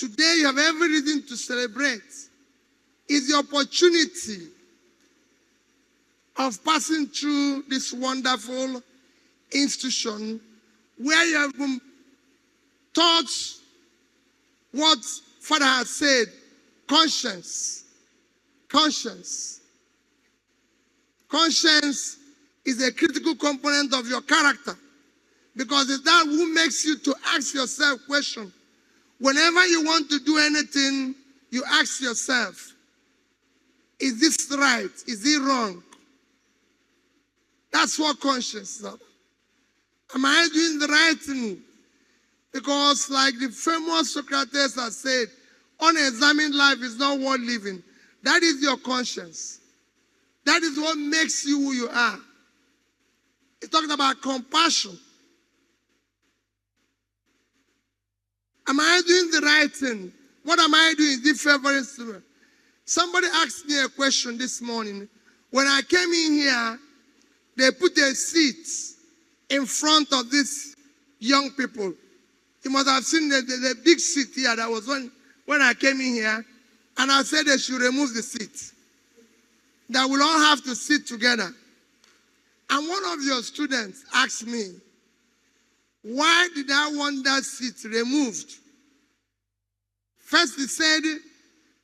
today you have every reason to celebrate. It's the opportunity of passing through this wonderful institution where you have been taught what Father has said, conscience. Conscience. Conscience is a critical component of your character because it's that who makes you to ask yourself questions. Whenever you want to do anything, you ask yourself, is this right? Is it wrong? That's what conscience is about. Am I doing the right thing? Because like the famous Socrates has said, unexamined life is not worth living. That is your conscience. That is what makes you who you are. It's talking about compassion. Am I doing the right thing? What am I doing? Is it favoring student? Somebody asked me a question this morning. When I came in here, they put a seat in front of these young people. You must have seen the big seat here. That was when I came in here. And I said they should remove the seat. That we'll all have to sit together. And one of your students asked me, why did I want that seat removed? First he said,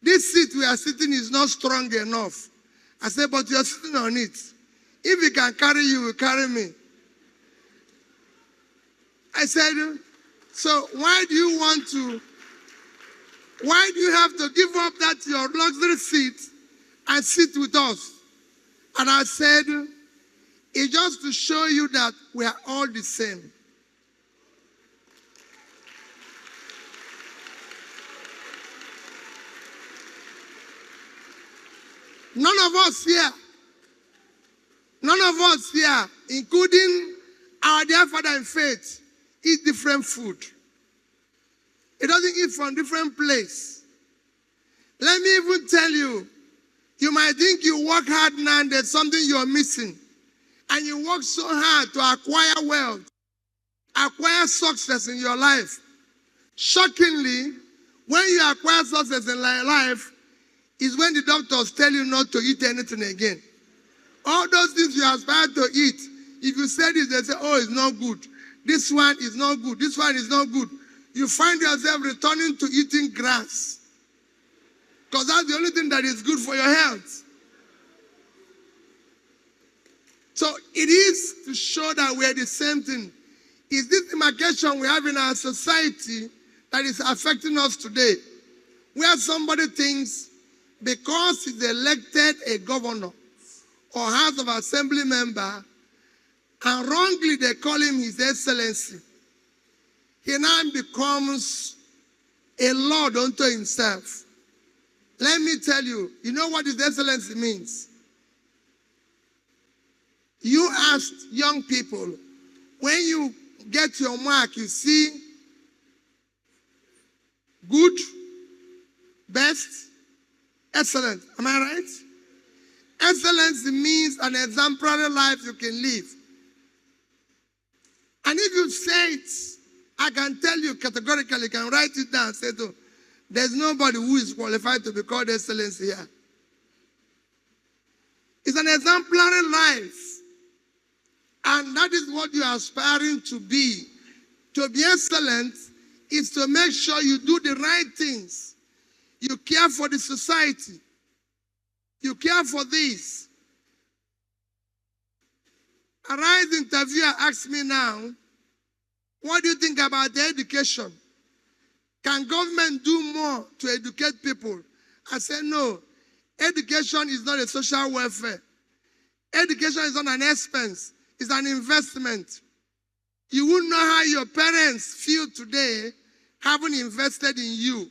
this seat we are sitting is not strong enough. I said, but you're sitting on it. If he can carry you, will carry me. I said, so why do you have to give up that your luxury seat and sit with us? And I said, it's just to show you that we are all the same. None of us here, including our dear father in faith, eat different food. He doesn't eat from different place. Let me even tell you, you might think you work hard now and there's something you're missing. And you work so hard to acquire wealth, acquire success in your life. Shockingly, when you acquire success in life, is when the doctors tell you not to eat anything again. All those things you aspire to eat, if you say this, they say, oh, it's not good. This one is not good. This one is not good. You find yourself returning to eating grass. Because that's the only thing that is good for your health. So it is to show that we are the same thing. Is this demarcation we have in our society that is affecting us today? Where somebody thinks because he's elected a governor or House of Assembly member, and wrongly they call him His Excellency, he now becomes a lord unto himself. Let me tell you, you know what His Excellency means? You asked young people, when you get your mark, you see good, best, excellent. Am I right? Excellence means an exemplary life you can live. And if you say it, I can tell you categorically, you can write it down and say, oh, there's nobody who is qualified to be called excellence here. It's an exemplary life. And that is what you are aspiring to be. To be excellent is to make sure you do the right things. You care for the society. You care for this. A RISE interviewer asked me now, what do you think about the education? Can government do more to educate people? I said, no. Education is not a social welfare. Education is not an expense. It's an investment. You wouldn't know how your parents feel today having invested in you.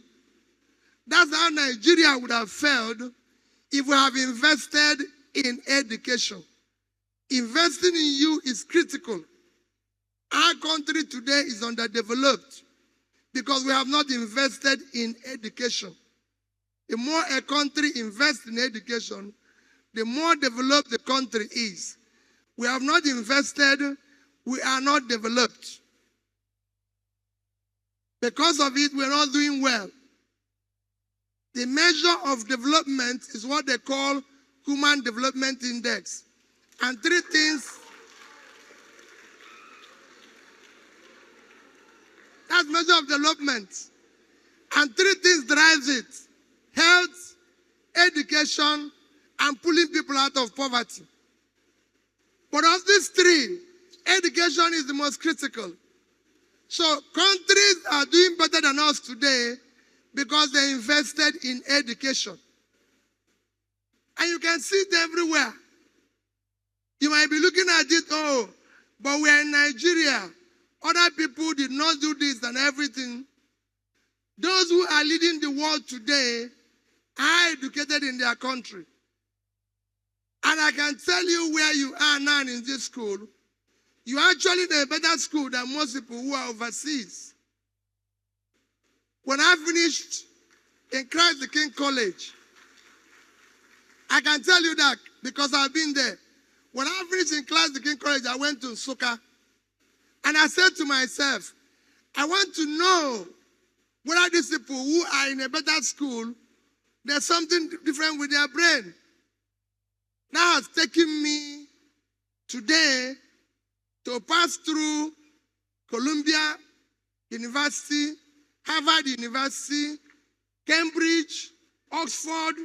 That's how Nigeria would have felt if we have invested in education. Investing in you is critical. Our country today is underdeveloped because we have not invested in education. The more a country invests in education, the more developed the country is. We have not invested, we are not developed. Because of it, we're not doing well. The measure of development is what they call Human Development Index. And three things, that's measure of development. And three things drives it: health, education, and pulling people out of poverty. But of these three, education is the most critical. So countries are doing better than us today because they invested in education. And you can see it everywhere. You might be looking at it, oh, but we're in Nigeria. Other people did not do this and everything. Those who are leading the world today are educated in their country. And I can tell you where you are now in this school. You are actually in a better school than most people who are overseas. When I finished in Christ the King College, I can tell you that because I've been there. When I finished in Christ the King College, I went to Nsukka. And I said to myself, I want to know whether these people who are in a better school, there's something different with their brain. That has taken me today to pass through Columbia University, Harvard University, Cambridge, Oxford,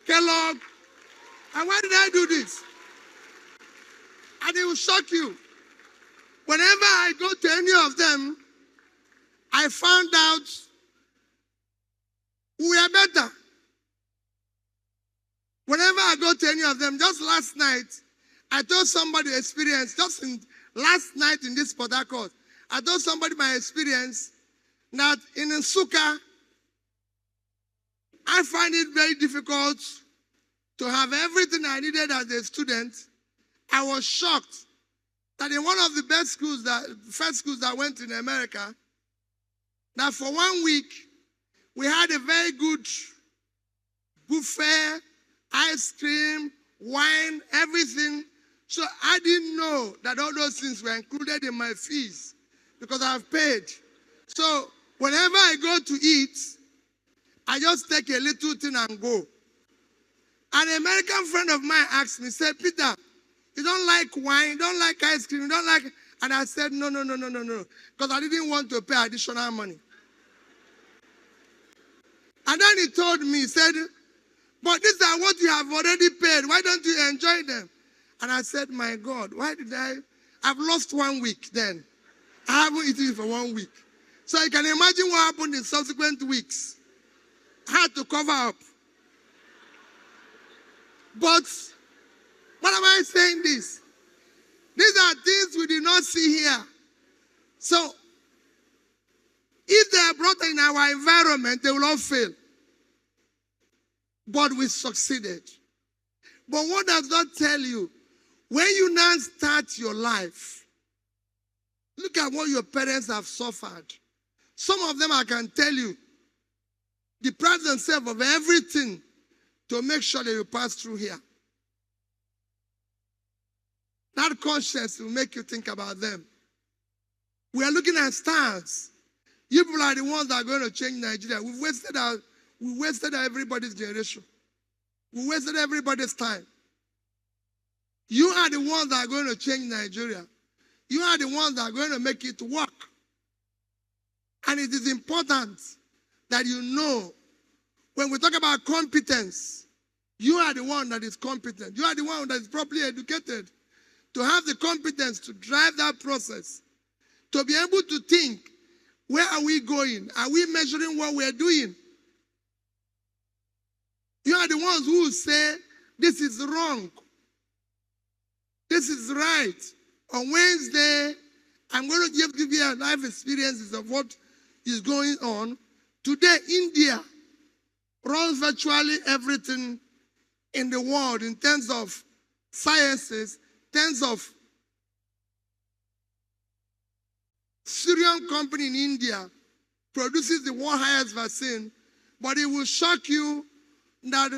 Kellogg. And why did I do this? And it will shock you. Whenever I go to any of them, I found out we are better. Whenever I go to any of them, just last night, I told somebody experience, last night in this Port Harcourt, I told somebody my experience that in Nsukka, I find it very difficult to have everything I needed as a student. I was shocked that in one of the best schools, first schools that I went in America, that for 1 week, we had a very good buffet, ice cream, wine, everything. So I didn't know that all those things were included in my fees because I've paid. So whenever I go to eat, I just take a little thing and go. An American friend of mine asked me, said, Peter, you don't like wine, you don't like ice cream, you don't like... And I said, no, because I didn't want to pay additional money. And then he told me, he said, but these are what you have already paid. Why don't you enjoy them? And I said, my God, why did I've lost 1 week then. I haven't eaten for 1 week. So you can imagine what happened in subsequent weeks. I had to cover up. But, what am I saying this? These are things we did not see here. So, if they are brought in our environment, they will all fail. But we succeeded. But what does that tell you? When you now start your life, look at what your parents have suffered. Some of them, I can tell you, deprive themselves of everything to make sure that you pass through here. That conscience will make you think about them. We are looking at stars. You people are the ones that are going to change Nigeria. We wasted everybody's generation. We wasted everybody's time. You are the ones that are going to change Nigeria. You are the ones that are going to make it work. And it is important that you know, when we talk about competence, you are the one that is competent. You are the one that is properly educated to have the competence to drive that process, to be able to think, where are we going? Are we measuring what we're doing? You are the ones who say, this is wrong. This is right. On Wednesday, I'm going to give you life experiences of what is going on. Today, India runs virtually everything in the world in terms of sciences, in terms of Syrian company in India produces the world's highest vaccine, but it will shock you that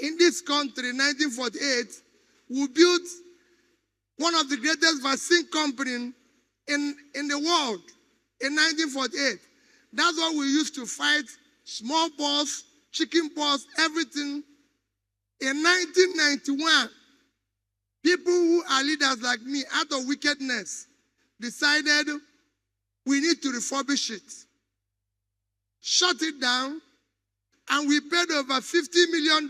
in this country, 1948, we built one of the greatest vaccine companies in the world in 1948. That's what we used to fight smallpox, chicken pox, everything. In 1991, people who are leaders like me, out of wickedness, decided we need to refurbish it, shut it down, and we paid over $50 million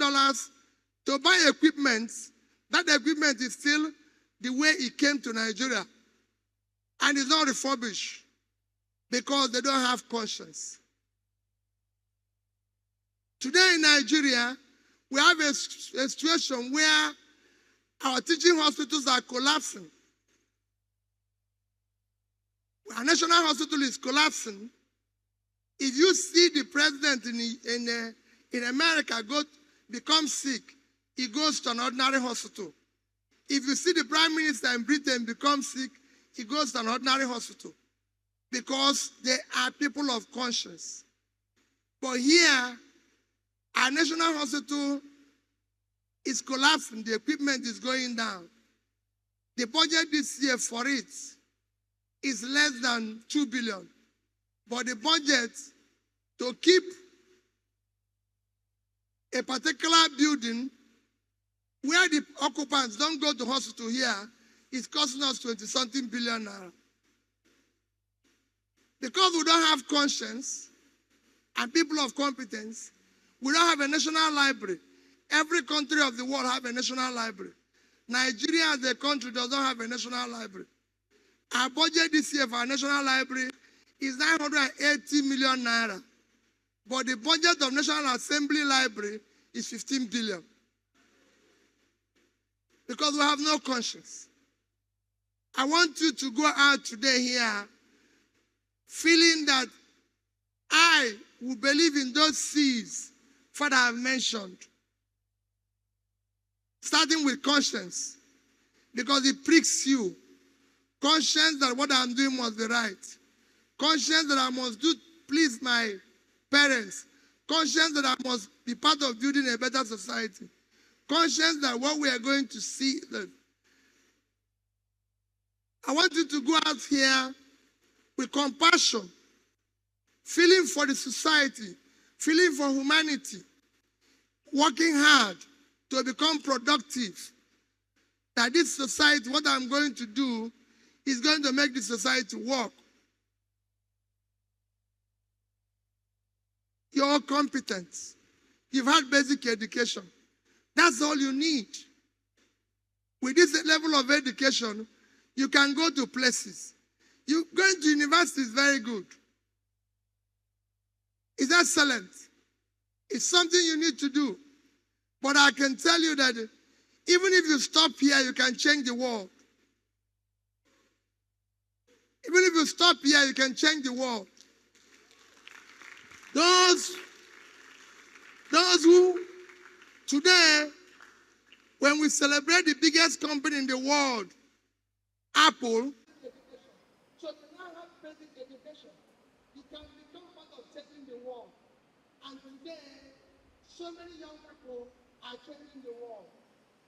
to buy equipment. That equipment is still the way it came to Nigeria, and it's not refurbished because they don't have conscience. Today in Nigeria, we have a situation where our teaching hospitals are collapsing. Our national hospital is collapsing. If you see the president in America become sick, he goes to an ordinary hospital. If you see the prime minister in Britain become sick, he goes to an ordinary hospital because they are people of conscience. But here, our national hospital is collapsing. The equipment is going down. The budget this year for it is less than $2 billion. But the budget to keep a particular building where the occupants don't go to hospital here is costing us 20-something billion naira. Because we don't have conscience and people of competence, we don't have a national library. Every country of the world have a national library. Nigeria as a country does not have a national library. Our budget this year for our national library is 980 million naira. But the budget of National Assembly Library is 15 billion. Because we have no conscience. I want you to go out today here feeling that I will believe in those seeds Father I've mentioned. Starting with conscience. Because it pricks you. Conscience that what I'm doing must be right. Conscience that I must do please my parents. Conscience that I must be part of building a better society. Conscience that what we are going to see. I want you to go out here with compassion, feeling for the society, feeling for humanity, working hard to become productive. That this society, what I'm going to do, is going to make this society work. You're competent. You've had basic education. That's all you need. With this level of education, you can go to places. Going to university is very good. It's excellent. It's something you need to do. But I can tell you that even if you stop here, you can change the world. Even if you stop here, you can change the world. Those who today, when we celebrate the biggest company in the world, Apple, so you now have basic education. You can become part of changing the world. And today, so many young people are changing the world.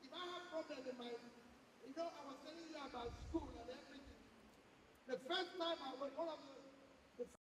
If I have problems in my, I was telling you about school and everything. The first time I was one of the